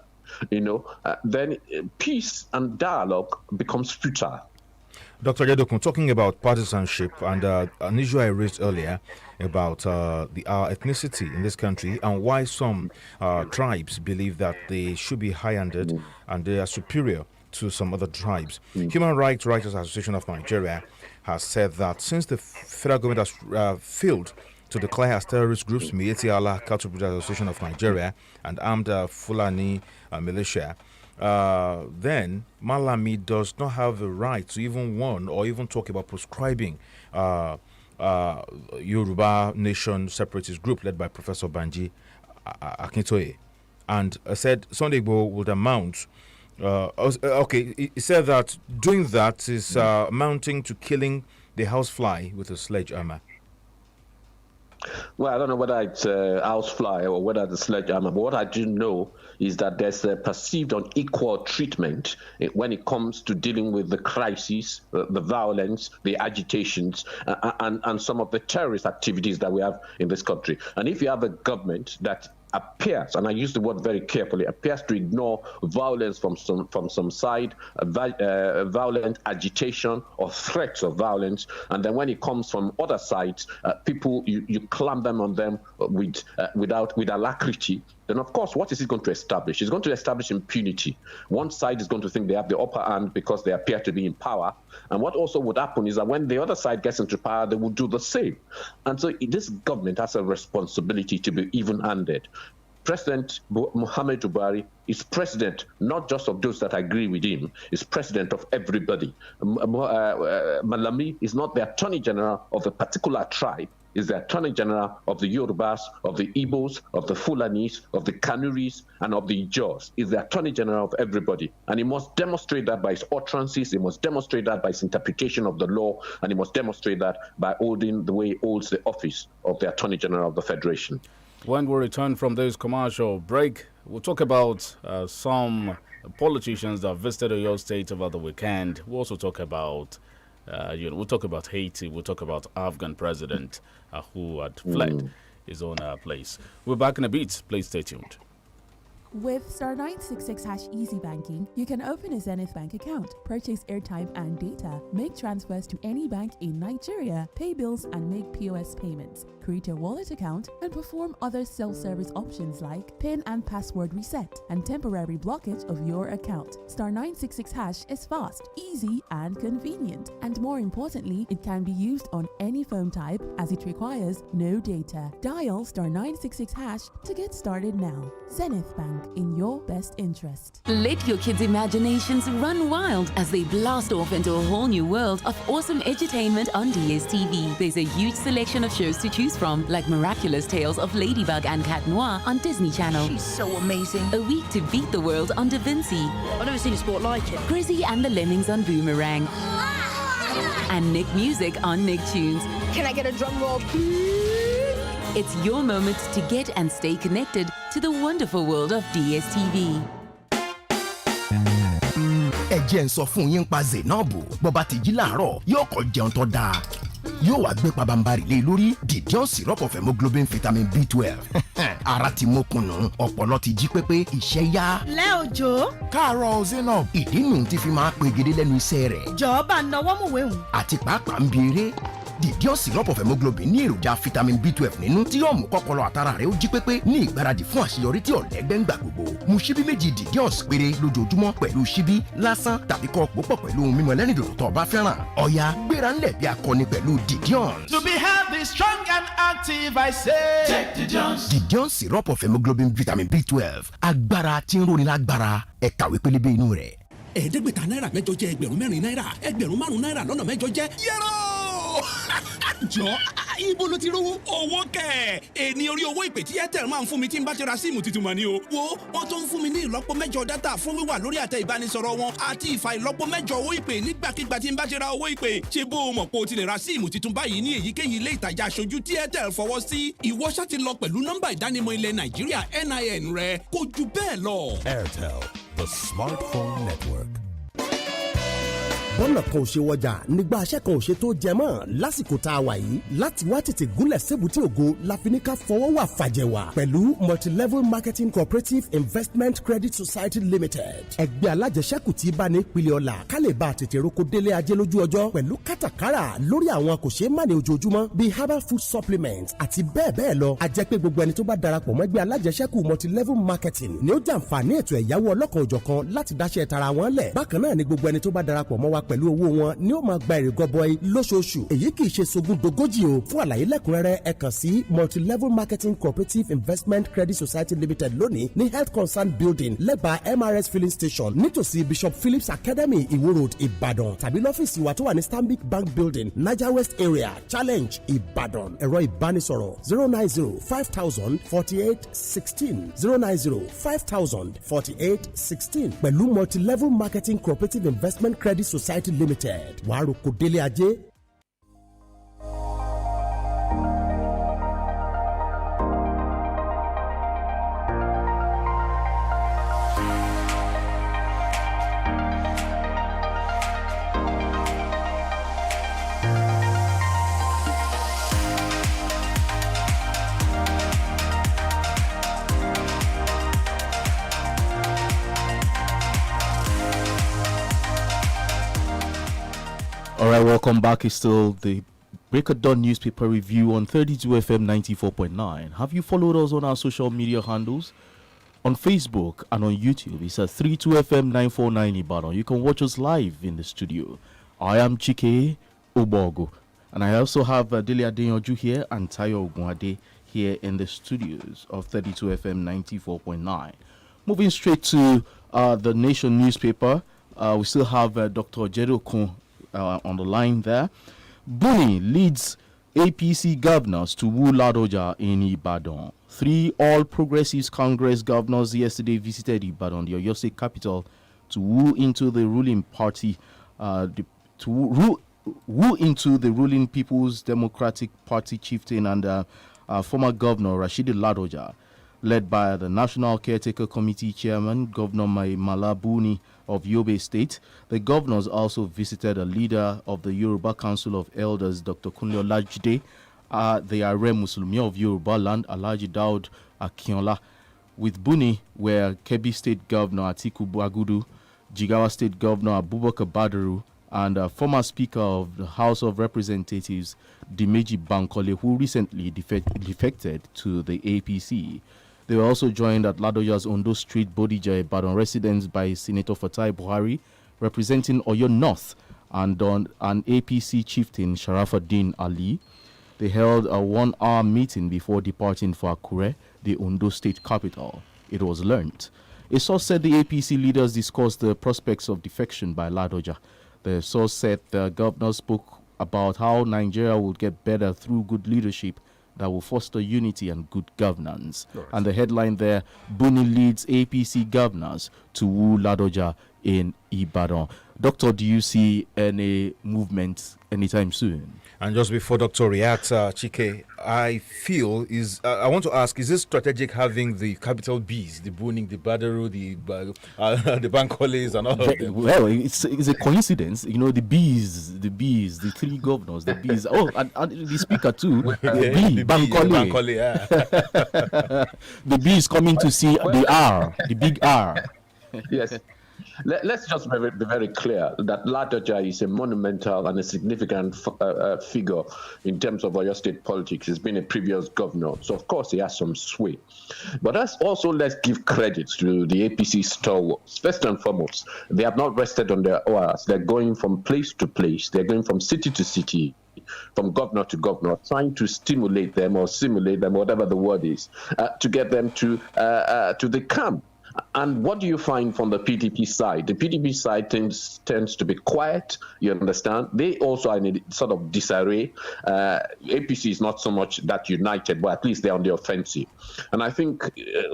then peace and dialogue becomes futile. Dr. Yedokun, talking about partisanship and an issue I raised earlier about our ethnicity in this country and why some tribes believe that they should be high-handed and they are superior to some other tribes. Human Rights Writers Association of Nigeria has said that since the federal government has failed to declare as terrorist groups Miyetti Allah Cattle Breeders Association of Nigeria and armed Fulani militia, then Malami does not have the right to even warn or even talk about proscribing Yoruba Nation separatist group led by Professor Banji Akintoye, and said Sunday Igboho would amount. He said that doing that is amounting to killing the housefly with a sledgehammer. Well, I don't know whether it's a housefly or whether it's a sledgehammer, but what I do know is that there's a perceived unequal treatment when it comes to dealing with the crises, the violence, the agitations, and some of the terrorist activities that we have in this country. And if you have a government that appears, and I use the word very carefully, appears to ignore violence from some side, violent agitation or threats of violence, and then when it comes from other sides, people you clamp them on them with alacrity, then of course, what is it going to establish? It's going to establish impunity. One side is going to think they have the upper hand because they appear to be in power. And what also would happen is that when the other side gets into power, they will do the same. And so this government has a responsibility to be even-handed. President Muhammad Buhari is president not just of those that agree with him, is president of everybody. Malami is not the attorney general of a particular tribe, is the Attorney General of the Yorubas, of the Igbos, of the Fulanis, of the Kanuris, and of the Ijaws. Is the Attorney General of everybody. And he must demonstrate that by his utterances, he must demonstrate that by his interpretation of the law, and he must demonstrate that by holding the way he holds the office of the Attorney General of the Federation. When we return from this commercial break, we'll talk about some politicians that visited your state over the weekend. We'll also talk about we'll talk about Haiti. We'll talk about Afghan president who had fled his own place. We're back in a bit. Please stay tuned. With star 966 hash easy banking, you can open a Zenith Bank account, purchase airtime and data, make transfers to any bank in Nigeria, pay bills and make POS payments, create a wallet account, and perform other self-service options like PIN and password reset and temporary blockage of your account. Star 966 hash is fast, easy, and convenient. And more importantly, it can be used on any phone type as it requires no data. Dial star 966 hash to get started now. Zenith Bank, in your best interest. Let your kids' imaginations run wild as they blast off into a whole new world of awesome edutainment on DSTV. There's a huge selection of shows to choose from, like Miraculous Tales of Ladybug and Cat Noir on Disney Channel. She's so amazing. A Week to Beat the World on Da Vinci. I've never seen a sport like it. Grizzy and the Lemmings on Boomerang. And Nick Music on Nicktunes. Can I get a drum roll, please? It's your moment to get and stay connected to the wonderful world of DSTV. Ẹ jẹ́ n sọ fún yín pa Zainabu bọ́ba ti jí láàárọ̀ yóò kọ́ jẹun tó dáa. Yóò wá gbé pabambarì lé lórí Didion syrup of hemoglobin vitamin B12. Ara ti mókùnù, ọpọlọ ti jí pépé, iṣẹ́ yá. Lẹ́ òjò. Káàárọ̀ Zainab. Ìdí nù ti fi máa pegedé lẹ́nu iṣẹ́ rẹ̀. Jọ̀ọ́ náwó mú wéhùn. Àti pàápàá ń bi eré. Didion syrup of hemoglobin ní èròjà vitamin B12 nínú tí yóò mú kọ́pọlọ àtara rẹ̀ ó jí pépé ní ìgbáradì fún àṣeyọrí tí ọ̀lẹ́gbẹ́ ń gbà gbogbo. Mu ṣíbí méjì Didion péré lójoojúmọ́ pẹ̀lú ṣíbí lásán tàbí kọ́ púpọ̀ pẹ̀lú ohun mímu ẹlẹ́rìndòdò tó bá fẹ́ràn. Ọ̀yá gbéra ńlẹ̀ bí akọni pẹ̀lú Didion. To be healthy, strong and active, I say. Take Didion. Didion syrup of hemoglobin vitamin B12. Agbára tí ń roni lágbára. Ẹ kàwé pélébé inú rẹ̀. ẹ̀ẹ́dẹ́gbẹ̀ta náírà mẹ́jọ jẹ́ ẹgbẹ̀rún mẹ́rin náírà ẹgbẹ̀rún márùn-ún náírà lọ́nà mẹ́jọ jẹ́ yẹ́rọ. jọ ibo ló ti rówó. Owó kẹ̀. Èní orí owó ìpè tí Airtel máa ń fún mi tí n bá ti ra síìmù tuntun mà ní o. Wo wọ́n tó ń fún mi ní ìlọ́po mẹ́jọ dátà fún wíwà lórí àtẹ ìbánisọ̀rọ̀ wọn àti ìfà ìlọ́po mẹ́jọ owó ìpè nígbàkigbà tí n bá ti ra owó ìpè. Ṣé bó o mọ̀ pé o ti lè ra síìmù tuntun báyìí ní èyíkéyìí ilé ìtajà aṣojú tí Airtel fọwọ́ sí? Ìwọ ṣá ti lọ pẹ̀lú nọ́mbà ìdánimọ̀ ilẹ̀ Nàìjíríà NIN rẹ kó ju bẹ́ẹ̀ lọ. Airtel, the smartphone network. bọ́nà kan ò ṣe wọjà nígbà aṣẹ́ kan ò ṣe tó jẹ mọ́ lásìkò tá a wà yìí láti wá tètè gúnlẹ̀ sébùté ògo la fi ní ká fọwọ́ wà fàjẹ̀wà pẹ̀lú multilevel marketing cooperative investment credit society limited ẹgbẹ́ alájẹsẹ́kù tí bá ní ìpìlẹ̀ ọ̀la ká lè bá tètè roko délé ajé lójú ọjọ́ pẹ̀lú kátàkárà lórí àwọn kò ṣeé má ní ojoojúmọ́ bíi herbal food supplements àti bẹ́ẹ̀ bẹ́ẹ̀ lọ a jẹ́ pé gbogbo ẹni tó bá darapọ̀ mọ́ ẹgbẹ́ alájẹsẹ́kù multilevel marketing ni ó jàǹfààní ètò ẹ̀yáwó ọlọ́kan òjọ̀kan láti dáṣẹ́ tara wọn lẹ̀ bákan náà ni gbogbo ẹni tó bá darapọ̀ mọ́ wa pẹ̀lú owó wọn ni ó máa gba èrè gọbọi lóṣooṣù èyí kì í ṣe sogún dogójì o fún àlàyé lẹ́kùnrẹ́rẹ́ ẹ kàn sí multilevel marketing cooperative investment credit society limited lónìí ní health concern building lẹ́bàá MRS filling station nítòsí Bishop Phillips Academy Iwo Road Ìbàdàn tàbí lọ́fíìsì wa tó wà ní Stanbic Bank building Niger West area Challenge Ìbàdàn ẹ̀rọ ìbánisọ̀rọ̀ 090504816 090504816 pẹ̀lú multilevel marketing cooperative investment credit society limited wàá roko délé ajé. Alright, welcome back. It's still the Break of Dawn newspaper review on 32 FM 94.9. Have you followed us on our social media handles? On Facebook and on YouTube, it's at 32 FM 949 Ibadan. You can watch us live in the studio. I am Chike Obogo. And I also have Dele Adeyanju here and Tayo Ogunade here in the studios of 32 FM 94.9. Moving straight to the Nation newspaper, we still have Dr. Jedokun on the line there. Buni leads APC governors to woo Ladoja in Ibadan. 3 All Progressives Congress governors yesterday visited Ibadan, the Oyo State capital, to woo into the ruling party, woo into the ruling People's Democratic Party chieftain and former governor Rashidi Ladoja, led by the National Caretaker Committee chairman, Governor Maimala Buni of Yobe State. The governors also visited a leader of the Yoruba Council of Elders, Dr. Kunle Olajide, the Are Muslimi of Yoruba land, Alhaji Daud Akinola. With Buni were Kebbi State Governor Atiku Bagudu, Jigawa State Governor Abubakar Badaru, and former Speaker of the House of Representatives, Dimeji Bankole, who recently defected to the APC. They were also joined at Ladoja's Ondo Street, Bodija, Ibadan residence by Senator Fatai Buhari, representing Oyo North, and an APC chieftain, Sharafuddin Ali. They held a 1-hour meeting before departing for Akure, the Ondo State capital. It was learnt. A source said the APC leaders discussed the prospects of defection by Ladoja. The source said the governor spoke about how Nigeria would get better through good leadership that will foster unity and good governance. Right. And the headline there, Buni leads APC governors to woo Ladoja in Ibadan. Doctor, do you see any movement anytime soon? And just before Doctor reacts, Chike, I feel I want to ask: is it strategic having the capital B's, the Buning, the Badaru, the Bankoles, and all of them? Well, it's a coincidence, you know. The B's, the 3 governors, the B's. Oh, and the speaker too. The Bankole. Yeah. The B is coming to see the R, the big R. Yes. Let's just be very clear that Ladoja is a monumental and a significant figure in terms of Oyo State politics. He's been a previous governor, so of course he has some sway. But let's give credit to the APC stalwarts. First and foremost, they have not rested on their oars. They're going from place to place. They're going from city to city, from governor to governor, trying to stimulate them or simulate them, whatever the word is, to get them to the camp. And what do you find from the PDP side? The PDP side tends to be quiet, you understand? They also are in a sort of disarray. APC is not so much that united, but at least they're on the offensive. And I think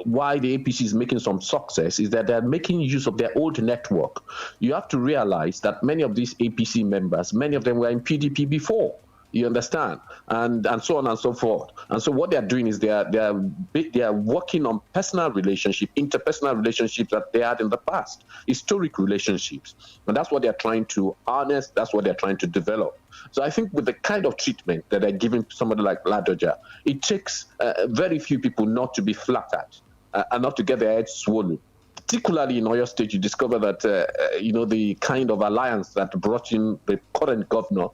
why the APC is making some success is that they're making use of their old network. You have to realize that many of these APC members, many of them were in PDP before. You understand, and so on and so forth. And so what they are doing is they are working on personal relationship, interpersonal relationships that they had in the past, historic relationships, and that's what they are trying to harness. That's what they are trying to develop. So I think with the kind of treatment that they're giving to somebody like Ladoja, it takes very few people not to be flattered and not to get their heads swollen. Particularly in Oyo State, you discover that the kind of alliance that brought in the current governor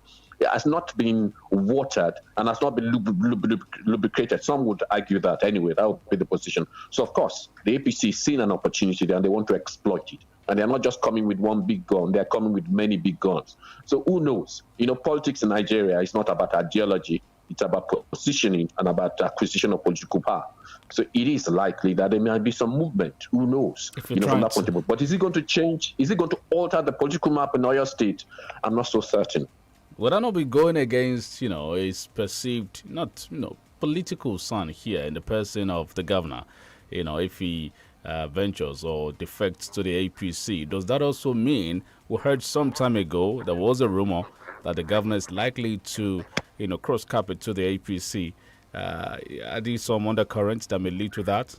has not been watered and has not been lubricated. Some would argue that anyway, that would be the position. So, of course, the APC is seeing an opportunity there and they want to exploit it. And they're not just coming with one big gun, they're coming with many big guns. So who knows? Politics in Nigeria is not about ideology, it's about positioning and about acquisition of political power. So it is likely that there might be some movement. Who knows? From that point of view. But is it going to change? Is it going to alter the political map in Oyo State? I'm not so certain. Would I not be going against, his perceived, political son here in the person of the governor? If he ventures or defects to the APC, does that also mean, we heard some time ago, there was a rumor that the governor is likely to, cross carpet to the APC? Are there some undercurrents that may lead to that?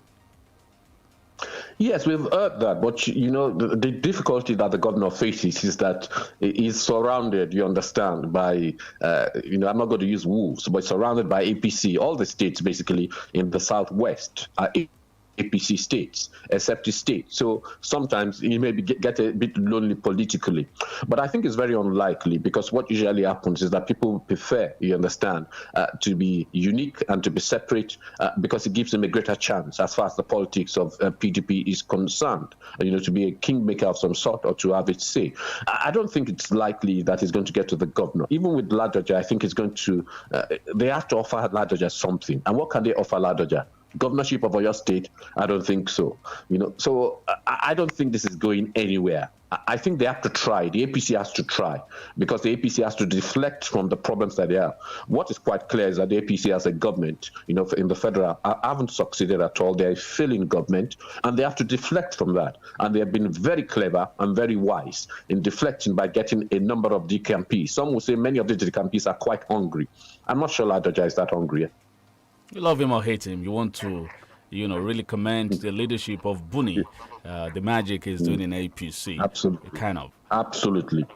Yes, we've heard that, but the difficulty that the governor faces is that he's surrounded, you understand, by, I'm not going to use wolves, but surrounded by APC, all the states basically in the southwest are APC states, except his state. So sometimes he may get a bit lonely politically. But I think it's very unlikely because what usually happens is that people prefer, you understand, to be unique and to be separate because it gives them a greater chance as far as the politics of PDP is concerned, to be a kingmaker of some sort or to have its say. I don't think it's likely that he's going to get to the governor. Even with Ladoja, I think it's going to, they have to offer Ladoja something. And what can they offer Ladoja? Governorship of Oyo State? I don't think so. So I don't think this is going anywhere. I think they have to try. The APC has to try because the APC has to deflect from the problems that they have. What is quite clear is that the APC as a government, in the federal, haven't succeeded at all. They're a failing government and they have to deflect from that. And they have been very clever and very wise in deflecting by getting a number of DKMPs. Some will say many of the DKMPs are quite hungry. I'm not sure Ladoja is that hungry. You love him or hate him. You want to, really commend the leadership of Buni. The magic is doing in APC. Absolutely. Kind of. Absolutely.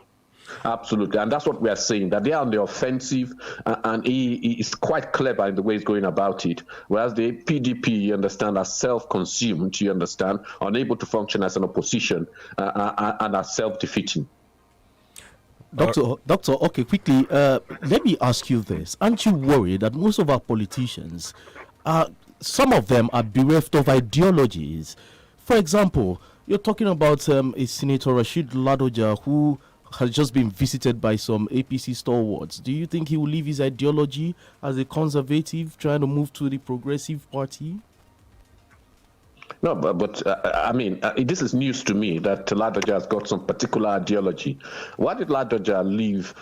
And that's what we are saying, that they are on the offensive and he is quite clever in the way he's going about it. Whereas the PDP, you understand, are self-consumed, you understand, unable to function as an opposition and are self-defeating. Doctor, okay, quickly, let me ask you this. Aren't you worried that most of our politicians, some of them are bereft of ideologies? For example, you're talking about a Senator Rashid Ladoja who has just been visited by some APC stalwarts. Do you think he will leave his ideology as a conservative trying to move to the Progressive Party? No, but this is news to me that Ladoja has got some particular ideology. Why did Ladoja leave?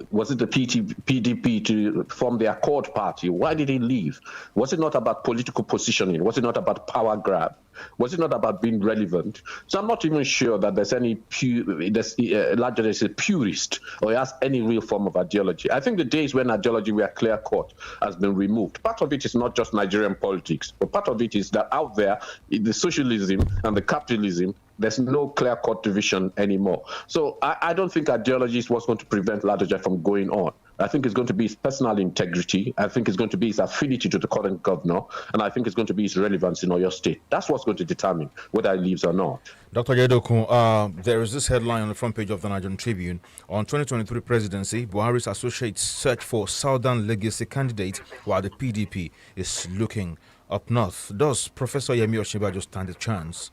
Was it the PDP to form the Accord Party? Why did he leave? Was it not about political positioning? Was it not about power grab? Was it not about being relevant? So I'm not even sure that there's any Ladoja is a purist or he has any real form of ideology. I think the days when ideology were clear-cut has been removed. Part of it is not just Nigerian politics, but part of it is that out there, the socialism and the capitalism, there's no clear-cut division anymore. So I don't think ideology is what's going to prevent Ladoja from going on. I think it's going to be his personal integrity. I think it's going to be his affinity to the current governor. And I think it's going to be his relevance in Oyo State. That's what's going to determine whether he leaves or not. Dr. Yedokun, there is this headline on the front page of the Nigerian Tribune. On 2023 presidency, Buhari's associates search for Southern legacy candidate while the PDP is looking up north. Does Professor Yemi Osinbajo stand a chance?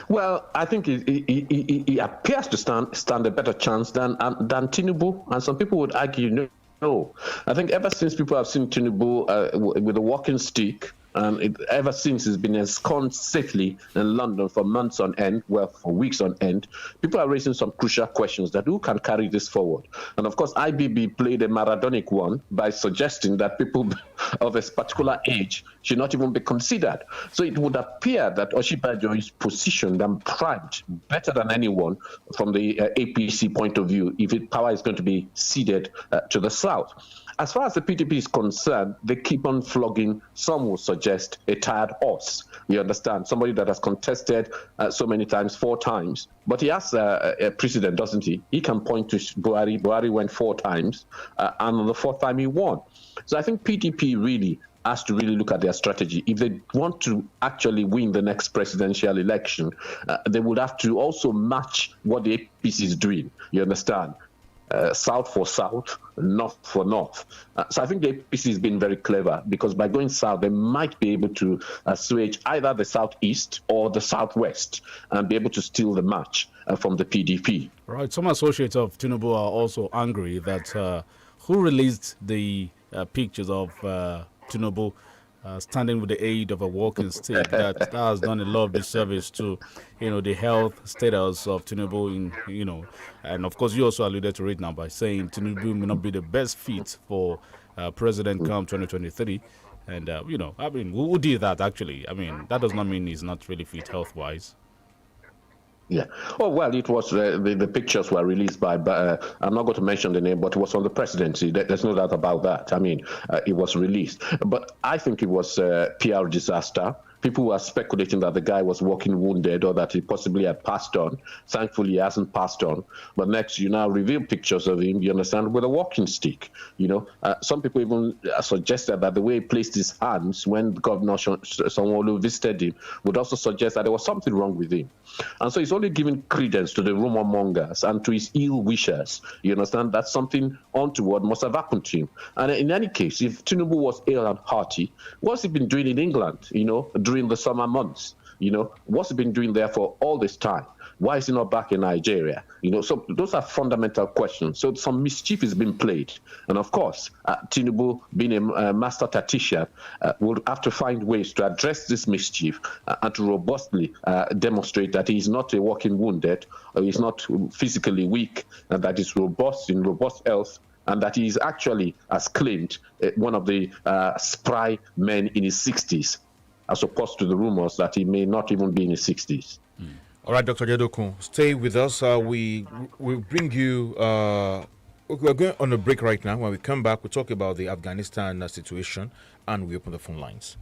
Well, I think he appears to stand a better chance than Tinubu, and some people would argue no. I think ever since people have seen Tinubu with a walking stick, And ever since it's been ensconced safely in London for months on end, well, for weeks on end, people are raising some crucial questions that who can carry this forward. And of course, IBB played a Maradonic one by suggesting that people of a particular age should not even be considered. So it would appear that Osinbajo is positioned and primed better than anyone from the APC point of view if power is going to be ceded to the South. As far as the PDP is concerned, they keep on flogging, some will suggest, a tired horse. You understand? Somebody that has contested so many times, 4 times. But he has a precedent, doesn't he? He can point to Buhari. Buhari went 4 times, and on the 4th time he won. So I think PDP really has to really look at their strategy. If they want to actually win the next presidential election, they would have to also match what the APC is doing. You understand? South for South, North for North. So I think the APC has been very clever because by going south, they might be able to assuage either the southeast or the southwest and be able to steal the match from the PDP. Right. Some associates of Tinubu are also angry that who released the pictures of Tinubu standing with the aid of a walking stick. that has done a lot of disservice to, the health status of Tinubu and of course you also alluded to it now by saying Tinubu may not be the best fit for President come 2023. And, who did that actually? I mean, that does not mean he's not really fit health-wise. Yeah. Oh, well, it was the pictures were released by I'm not going to mention the name, but it was on the presidency. There's no doubt about that. I mean, it was released. But I think it was a PR disaster. People were speculating that the guy was walking wounded or that he possibly had passed on. Thankfully, he hasn't passed on. But next, you now reveal pictures of him, you understand, with a walking stick. Some people even suggested that the way he placed his hands when Governor Sanwo-Olu visited him would also suggest that there was something wrong with him. And so he's only giving credence to the rumor mongers and to his ill wishers. You understand that something untoward must have happened to him. And in any case, if Tinubu was ill and hearty, what's he been doing in England, during the summer months? What's he been doing there for all this time? Why is he not back in Nigeria? So those are fundamental questions. So some mischief is being played. And of course, Tinubu, being a master tactician, will have to find ways to address this mischief and to robustly demonstrate that he's not a walking wounded, or he's not physically weak, and that he's robust in robust health, and that he is actually, as claimed, one of the spry men in his 60s, as opposed to the rumors that he may not even be in his 60s. All right, Dr. Jadokun, stay with us. We bring you. We're going on a break right now. When we come back, we'll talk about the Afghanistan situation and we open the phone lines.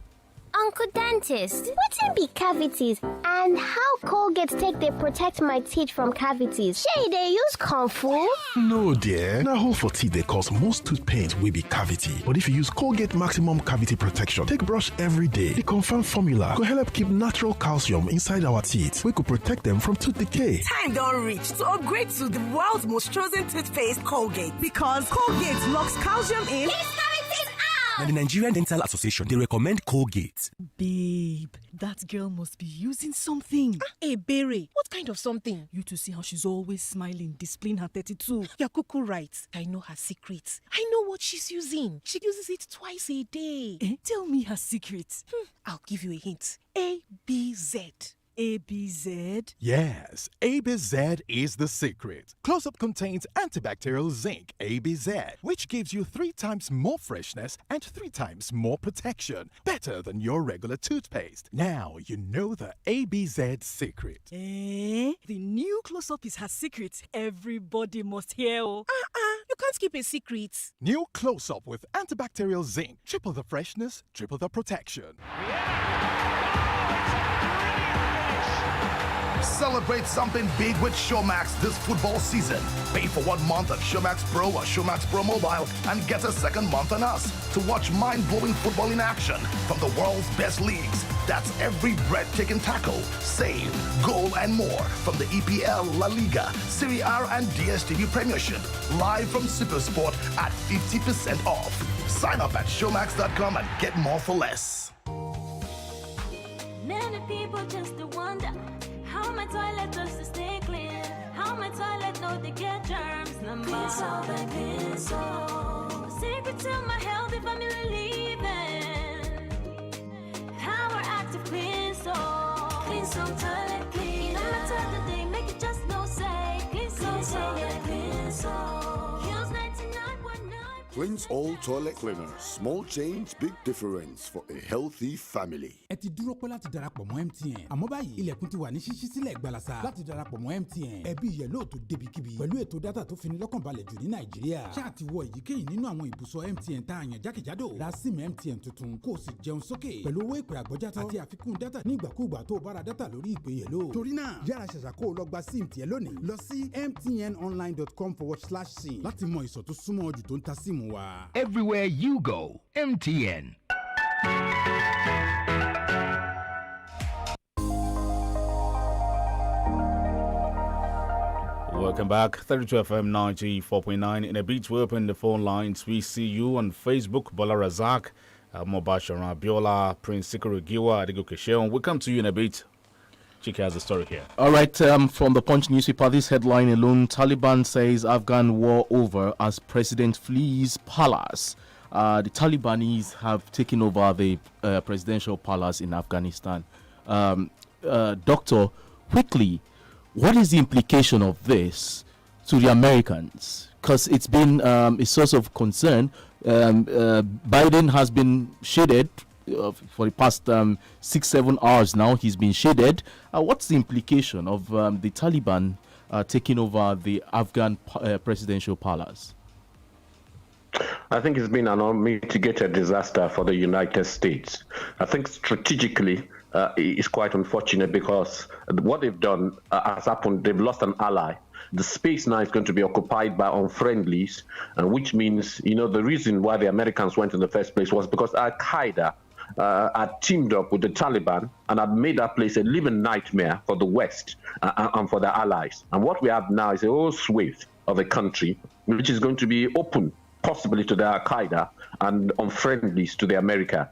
Uncle Dentist, wetin be cavities and how Colgate take dey protect my teeth from cavities? Shey dey use comfort? No dear, na hole for teeth dey cause most tooth pain wey be cavity. But if you use Colgate Maximum Cavity Protection take brush every day, the confirmed formula go help keep natural calcium inside our teeth wey go protect them from tooth decay. Time don reach to upgrade to the world's most chosen toothpaste, Colgate, because Colgate locks calcium in. Now, the Nigerian Dental Association, they recommend Colgate. Babe, that girl must be using something. Hey, Berry, what kind of something? You to see how she's always smiling, displaying her 32. You're cuckoo right. I know her secrets. I know what she's using. She uses it twice a day. Tell me her secret. I'll give you a hint. ABZ. ABZ? Yes, ABZ is the secret. Close-Up contains antibacterial zinc, ABZ, which gives you 3 times more freshness and 3 times more protection. Better than your regular toothpaste. Now you know the ABZ secret. The new Close-Up is her secret. Everybody must hear. You can't keep a secret. New Close-Up with antibacterial zinc. Triple the freshness, triple the protection. Celebrate something big with Showmax this football season. Pay for 1 month of Showmax Pro or Showmax Pro Mobile and get a second month on us to watch mind-blowing football in action from the world's best leagues. That's every breathtaking tackle, save, goal, and more from the EPL, La Liga, Serie A, and DStv Premiership. Live from Supersport at 50% off. Sign up at showmax.com and get more for less. Many people just wonder how my toilet does to stay clean. How my toilet know to get germs. Clean soap and clean soap. Secret to my healthy family living. toilet cleaner. No matter the day, make it just no say. Cleansol, yeah, Cleansol. Kills 99.9. Cleansol toilet cleaner. Small change, big difference for a healthy family. ẹ ti dúró pẹ́ láti darapọ̀ mọ́ MTN àmọ́ báyìí ilẹ̀kùn ti wà ní ṣíṣí sílẹ̀ gbalasa láti darapọ̀ mọ́ MTN ẹbí yẹ lóòótọ́ débikíbi pẹ̀lú ètò dátà tó fi ní lọ́kàn balẹ̀ jù ní Nàìjíríà ṣáà ti wọ èyíkéyìí nínú àwọn ibùsọ̀ MTN tá a yàn jákèjádò ra SIM MTN tuntun kó o sì jẹun sókè pẹ̀lú owó ìpè àgbọ́játọ́ àti àfikún dátà nígbàkúùgbà tó o bá ra dátà lórí ìpè yẹ lò torí náà yára ṣẹ̀ṣà kó o lọ gba SIM tiẹ̀ lónìí lọ sí mtnonline.com/sim láti mọ ìsọ̀ tó súnmọ́ jù tó ń ta SIM wa. Everywhere you go, MTN. Welcome back. 32 FM 94.9. In a bit, we open the phone lines. We see you on Facebook, Bola Razak, Mobasharan Abiola, Prince Sikuru Giwa, Adigo Kesheon. We'll come to you in a bit. Chike has the story here. All right, from the Punch newspaper, this headline alone, Taliban says Afghan war over as president flees palace. The Talibanis have taken over the presidential palace in Afghanistan. Doctor, quickly, what is the implication of this to the Americans? Because it's been a source of concern. Biden has been shaded for the past 6-7 hours now. He's been shaded. What's the implication of the Taliban taking over the Afghan presidential palace? I think it's been an unmitigated disaster for the United States. I think strategically it's quite unfortunate because what they've done has happened. They've lost an ally. The space now is going to be occupied by unfriendlies, which means, you know, the reason why the Americans went in the first place was because Al-Qaeda had teamed up with the Taliban and had made that place a living nightmare for the West and for their allies. And what we have now is a whole swathe of a country which is going to be open possibly to the Al-Qaeda and unfriendlies to the America.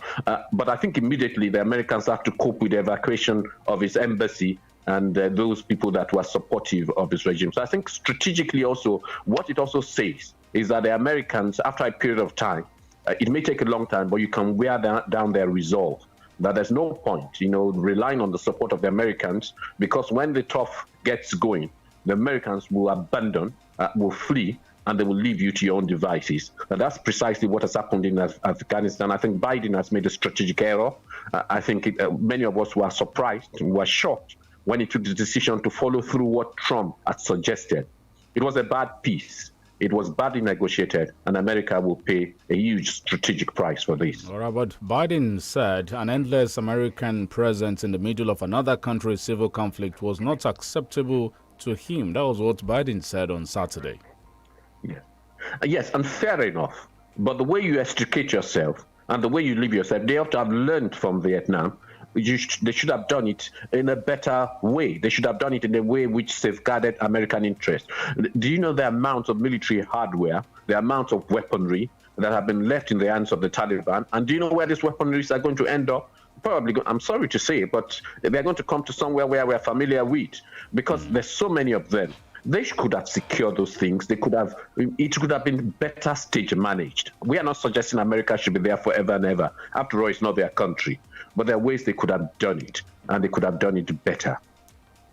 But I think immediately the Americans have to cope with the evacuation of his embassy and those people that were supportive of his regime. So I think strategically also, what it also says is that the Americans, after a period of time, it may take a long time, but you can wear down their resolve. That there's no point, you know, relying on the support of the Americans, because when the tough gets going, the Americans will abandon, will flee, and they will leave you to your own devices. And that's precisely what has happened in Afghanistan. I think Biden has made a strategic error. I think many of us were surprised, were shocked when he took the decision to follow through what Trump had suggested. It was a bad piece. It was badly negotiated, and America will pay a huge strategic price for this. All right, but Biden said an endless American presence in the middle of another country's civil conflict was not acceptable to him. That was what Biden said on Saturday. Yeah. Yes, and fair enough. But the way you extricate yourself and the way you live yourself, they have to have learned from Vietnam. They should have done it in a better way. They should have done it in a way which safeguarded American interests. Do you know the amount of military hardware, the amount of weaponry that have been left in the hands of the Taliban? And do you know where these weaponries are going to end up? Probably, I'm sorry to say, but they're going to come to somewhere where we're familiar with, because there's so many of them. They could have secured those things. It could have been better stage managed. We are not suggesting America should be there forever and ever. After all, it's not their country. But there are ways they could have done it, and they could have done it better.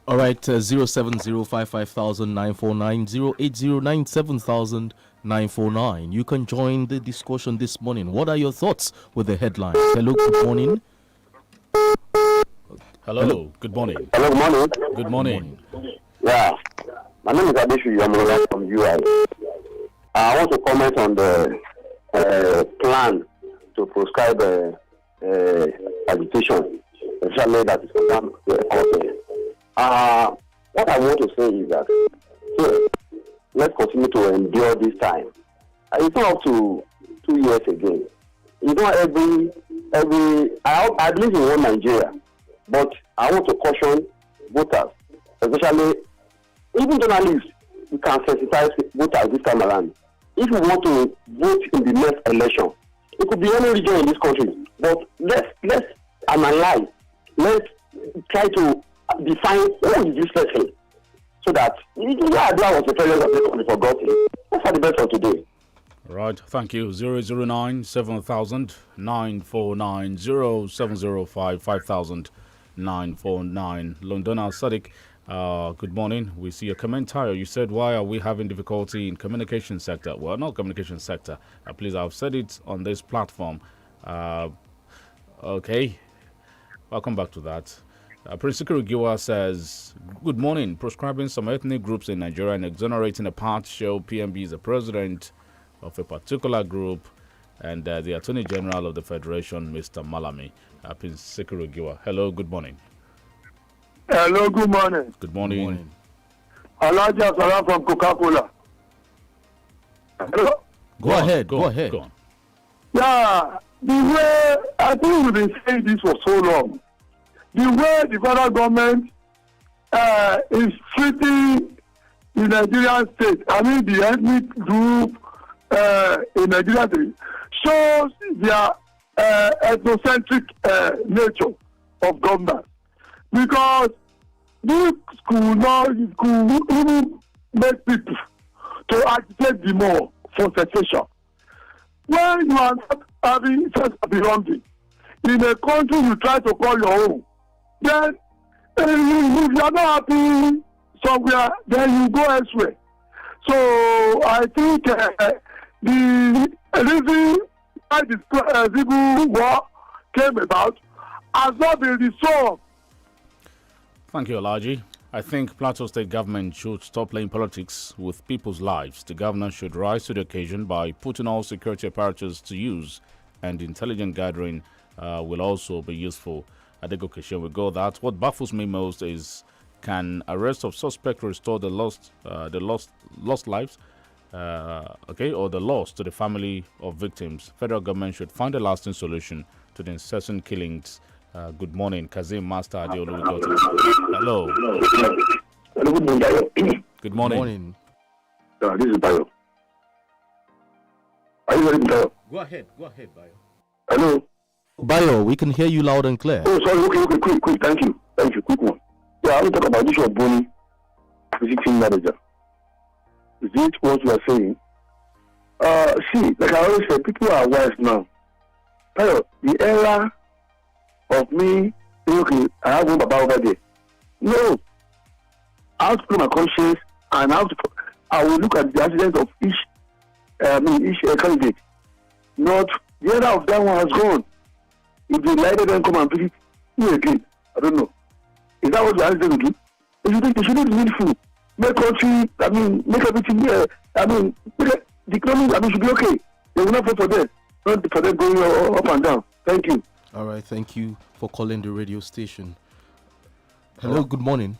All right, 070550949, 08097,949. You can join the discussion this morning. What are your thoughts with the headlines? Hello, good morning. Hello, good morning. Hello, good morning. Good morning. Yeah, my name is Adeshu Yamola from UI. I want to comment on the plan to prescribe agitation, especially that is done to the court. What I want to say is that let's continue to endure this time. It's not up to 2 years again. You know, I believe in one Nigeria, but I want to caution voters, especially even journalists. You can sensitize voters this time around. If you want to vote in the next election, it could be any region in this country, but let's analyze. Let's try to define who is this person, so that Adua was the president of the country forgotten. That's for the best of today. Right, thank you. 009 7000 949 0705 5000 949. Londona Sadiq, good morning. We see your commentary. You said, why are we having difficulty in communication sector? Well, not communication sector. Please, I've said it on this platform. Okay. Welcome back to that. Prince Giwa says, good morning. Proscribing some ethnic groups in Nigeria and exonerating a part show PMB is the president of a particular group and the Attorney General of the Federation, Mr. Malami. Prince Giwa. Hello, good morning. Hello, good morning. Good morning. Alaja Salam from Coca-Cola. Hello? Go ahead. Go on. Yeah, the way, I think we've been saying this for so long. The way the federal government is treating the Nigerian state, the ethnic group in Nigeria shows their ethnocentric nature of government. Because this could even make people to agitate the more for secession. When you are not having sense of belonging in a country you try to call your own, then if you are not happy somewhere, then you go elsewhere. So I think the reason why this civil war came about has not been resolved. Thank you, Alaji. I think Plateau State government should stop playing politics with people's lives. The governor should rise to the occasion by putting all security apparatus to use, and intelligent gathering will also be useful. Adego Keshe will go that. What baffles me most is, can arrest of suspect restore the lost lives, or the loss to the family of victims? Federal government should find a lasting solution to the incessant killings. Good morning, Kazim Master Adeolu. Hello. Hello, good morning. Good morning. This is Bayo. Are you ready, Bayo? Go ahead, Bayo. Hello. Bayo, we can hear you loud and clear. Oh, sorry. Okay. Quick. Thank you. Quick one. Yeah, I want to talk about this of Boni, visiting manager. Is it what you are saying? See, like I always say, people are wise now. Bayo, the era of me, okay, I have one Baba over there. No. I have to put my conscience and I will look at the accident of each candidate. Not the other of that one has gone. If they lighted and come and visit me again, I don't know. Is that what the accident will do? They shouldn't be needful. Make country, make everything here. The economy, should be okay. They will not vote for them. Not for them going up and down. Thank you. All right, thank you for calling the radio station. Hello, good morning.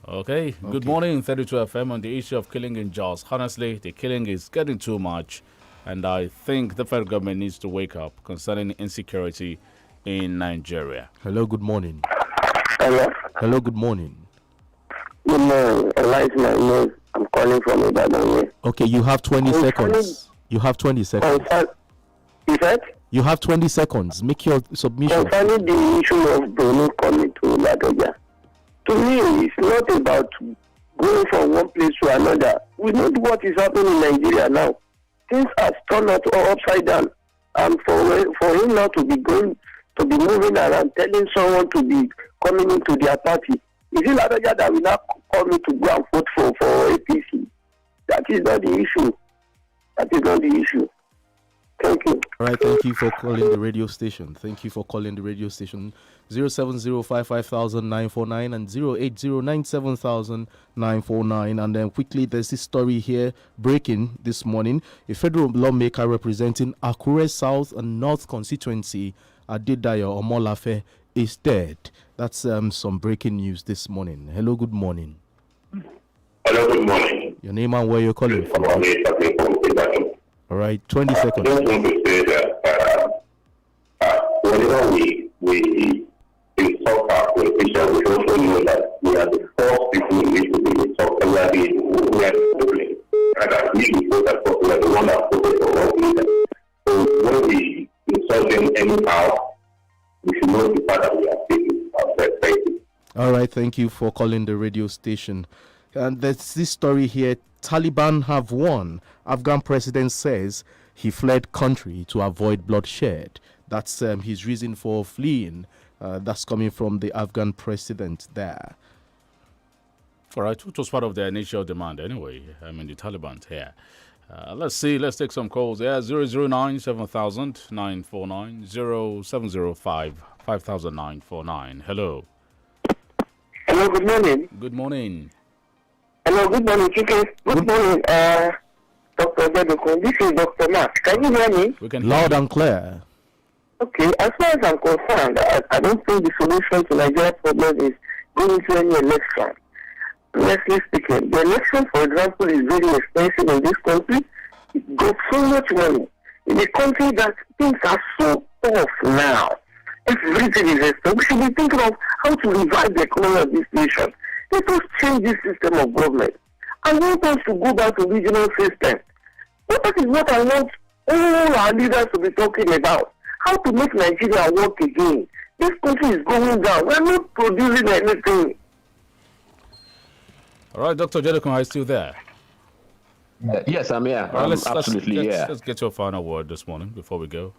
Okay, good morning, 32 FM on the issue of killing in Jos. Honestly, the killing is getting too much, and I think the federal government needs to wake up concerning insecurity in Nigeria. Hello, good morning. Hello, good morning. Good morning. I'm calling from Ibadan. Okay, you have 20 seconds. You have 20 seconds. You said? You have 20 seconds. Make your submission. Concerning the issue of Bruno coming to Ladoja, to me, it's not about going from one place to another. We know what is happening in Nigeria now. Things are turned out upside down. And for him now to be moving around, telling someone to be coming into their party, is it Ladoja that will not call me to go and vote for APC? That is not the issue. Thank you. All right, thank you for calling the radio station. 07055500949 and 080977949. And then quickly, there's this story here breaking this morning. A federal lawmaker representing Akure South and North constituency, Adedayo Omolafe, is dead. That's some breaking news this morning. Hello, good morning. Hello, good morning. Your name and where you're calling from? All right, 20 seconds. I just want to say that whenever we insult our politicians, we also know that we are the first people who need to be insulted, and we are the problem. And that we vote as we are the one that voted for all leaders. So when we insult them anyhow, we should know the fact that we are taking our best. All right, thank you for calling the radio station. And there's this story here. Taliban have won. Afghan president says he fled country to avoid bloodshed. That's his reason for fleeing That's coming from the Afghan president there. All right, which was part of their initial demand anyway. I mean, the Taliban here. Let's see. Let's take some calls. Yeah, 009 7000 949 0705 5949. Hello. Hello, good morning. Good morning. Hello, good morning, Chicken. Good morning, Dr. Bedokun. This is Dr. Mark. Can you hear me? We can loud and clear. Okay, as far as I'm concerned, I don't think the solution to Nigeria's problem is going to any election. Honestly speaking, the election, for example, is very expensive in this country. It got so much money. In a country that things are so tough now, everything is expensive. We should be thinking of how to revive the economy of this nation. Let us change this system of government. I want us to go back to regional system. But that is what I want all our leaders to be talking about. How to make Nigeria work again. This country is going down. We are not producing anything. All right, Dr. Jedekun, are you still there? Yes, I'm here. Let's get your final word this morning before we go.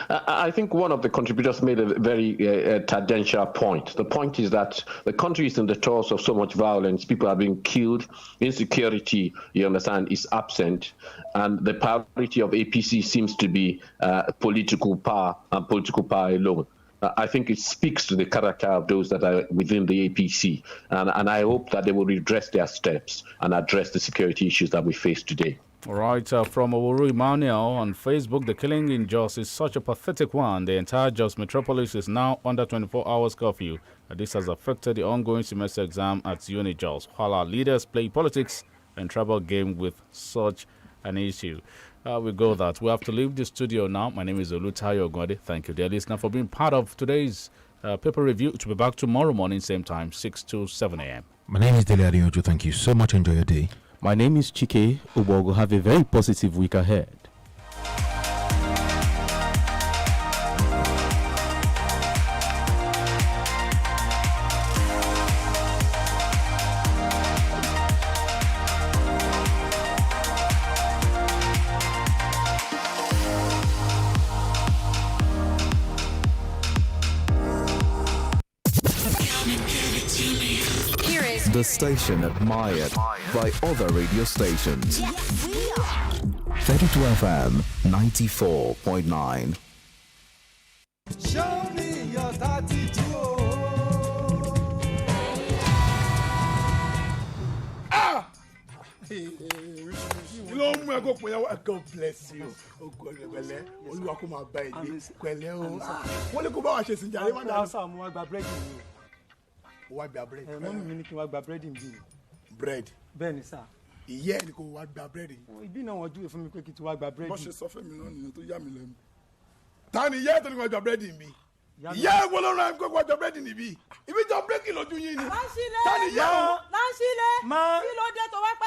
I think one of the contributors made a very tangential point. The point is that the country is in the throes of so much violence. People are being killed. Insecurity, you understand, is absent. And the priority of APC seems to be political power and political power alone. I think it speaks to the character of those that are within the APC. And I hope that they will redress their steps and address the security issues that we face today. All right, from Owuru Emmanuel on Facebook, the killing in Jos is such a pathetic one. The entire Jos metropolis is now under 24 hours curfew. This has affected the ongoing semester exam at Uni Jos, while our leaders play politics and tribal game with such an issue. We go that. We have to leave the studio now. My name is OLUTAYO OGUNADE. Thank you, dear listener, for being part of today's paper review. To be back tomorrow morning, same time, 6 to 7 a.m. My name is Dele Adeyanju. Thank you so much. Enjoy your day. My name is Chike Ubogo. Have a very positive week ahead. The station admired by other radio stations. Yes, we are. 32 FM 94.9. Show me your 32. Ah! God bless you. Oh God, Olúwa kó máa bá ẹ gbé. Pẹ̀lẹ́ o. Wọ́n lè kó bá wa ṣe sìnjà rẹ̀ wọ́n dá. Sá mo wá gba búrẹ́dì mi. Wá gba búrẹ́dì. Mọ́mì mi ní kí n wá gba búrẹ́dì mi. Bread. Bẹ́ẹ̀ ni sá. Ìyá ẹ̀ ni kò wá gba búrẹ́dì. Ibi náà wọ́n júwe fún mi pé kí n ti wá gba búrẹ́dì. Bó ṣe sọ fún mi náà nìyẹn tó yà mí lẹ́nu. Ta ni ìyá ẹ̀ tó ní kó wá gba búrẹ́dì mi? Ìyá ẹ̀ wo ló rán kó wá gba búrẹ́dì níbí? Ibi jọ búrẹ́kì lójú yín ni. Láńsílẹ̀. Ta ni ìyá ẹ̀? Láńsílẹ̀. Má. Kí ló dé tó wá pẹ́?